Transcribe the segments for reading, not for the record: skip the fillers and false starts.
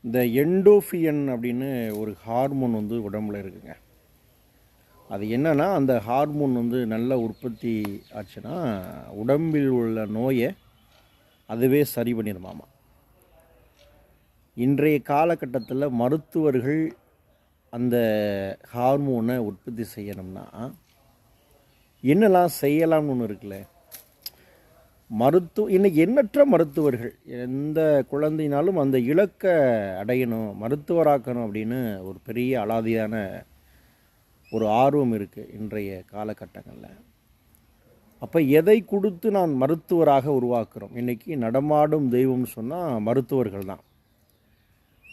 இந்த எண்டோஃபியன் அப்படின்னு ஒரு ஹார்மோன் வந்து உடம்புல இருக்குங்க. அது என்னன்னா, அந்த ஹார்மோன் வந்து நல்ல உற்பத்தி ஆச்சுன்னா, உடம்பில் உள்ள நோயை அதுவே சரி பண்ணிடுமாமா. இன்றைய காலகட்டத்தில் மருத்துவர்கள் அந்த ஹார்மோனை உற்பத்தி செய்யணும்னா என்னெல்லாம் செய்யலாம்னு ஒன்று இருக்குல்ல. இன்னைக்கு எண்ணற்ற மருத்துவர்கள் எந்த குழந்தைனாலும் அந்த இலக்கை அடையணும், மருத்துவராக்கணும் அப்படின்னு ஒரு பெரிய அலாதியான ஒரு ஆர்வம் இருக்குது இன்றைய காலகட்டங்களில். அப்போ எதை கொடுத்து நான் மருத்துவராக உருவாக்குறோம்? இன்றைக்கி நடமாடும் தெய்வம்னு சொன்னால் மருத்துவர்கள் தான்.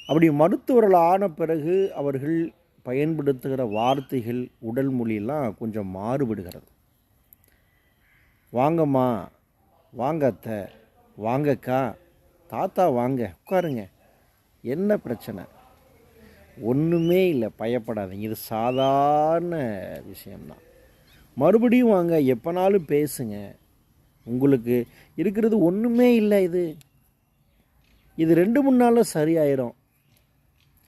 அப்படி மருத்துவர்கள் ஆன பிறகு அவர்கள் பயன்படுத்துகிற வார்த்தைகள், உடல் மொழியெல்லாம் கொஞ்சம் மாறுபடுகிறது. வாங்கம்மா, வாங்க அத்தை, வாங்கக்கா, தாத்தா வாங்க, உட்காருங்க, என்ன பிரச்சனை? ஒன்றுமே இல்லை, பயப்படாதீங்க, இது சாதாரண விஷயம்தான். மறுபடியும் வாங்க, எப்போனாலும் பேசுங்க, உங்களுக்கு இருக்கிறது ஒன்றுமே இல்லை, இது 2-3 நாளில் சரியாயிடும்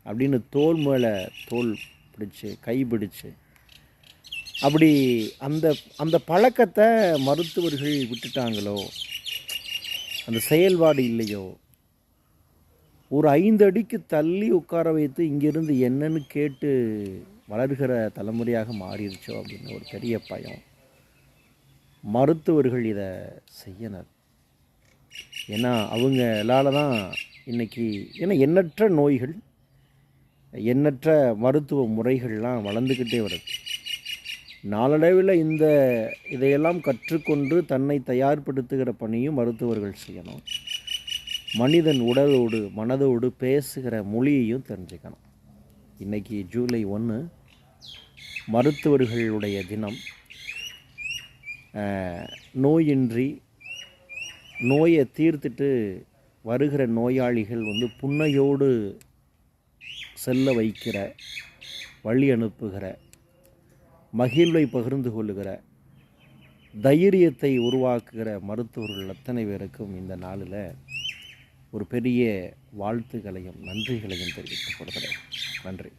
அப்படின்னு தோல் மேலே தோல் பிடிச்சி, கை பிடிச்சி, அப்படி அந்த அந்த பழக்கத்தை மருத்துவர்கள் விட்டுட்டாங்களோ, அந்த செயல்பாடு இல்லையோ, ஒரு 5 அடிக்கு தள்ளி உட்கார வைத்து இங்கேருந்து என்னன்னு கேட்டு வளர்கிற தலைமுறையாக மாறிடுச்சோ அப்படின்னு ஒரு பெரிய பயம். மருத்துவர்கள் இதை செய்யணும். ஏன்னா அவங்களால தான் இன்றைக்கி, ஏன்னா எண்ணற்ற நோய்கள், எண்ணற்ற மருத்துவ முறைகள்லாம் வளர்ந்துக்கிட்டே வருது. நாளடைவில் இதையெல்லாம் கற்றுக்கொண்டு தன்னை தயார்படுத்துகிற பணியும் மருத்துவர்கள் செய்யணும். மனிதன் உடலோடு மனதோடு பேசுகிற மொழியையும் தெரிஞ்சுக்கணும். இன்றைக்கி ஜூலை 1 மருத்துவர்களுடைய தினம். நோயின்றி நோயை தீர்த்துட்டு வருகிற நோயாளிகள் வந்து புன்னையோடு செல்ல வைக்கிற, வழி அனுப்புகிற, மகிழ்வை பகிர்ந்து கொள்ளுகிற, தைரியத்தை உருவாக்குகிற மருத்துவர்கள் அத்தனை பேருக்கும் இந்த நாளில் ஒரு பெரிய வாழ்த்துக்களையும் நன்றிகளையும் தெரிவித்துக் கொள்கிறேன். நன்றி.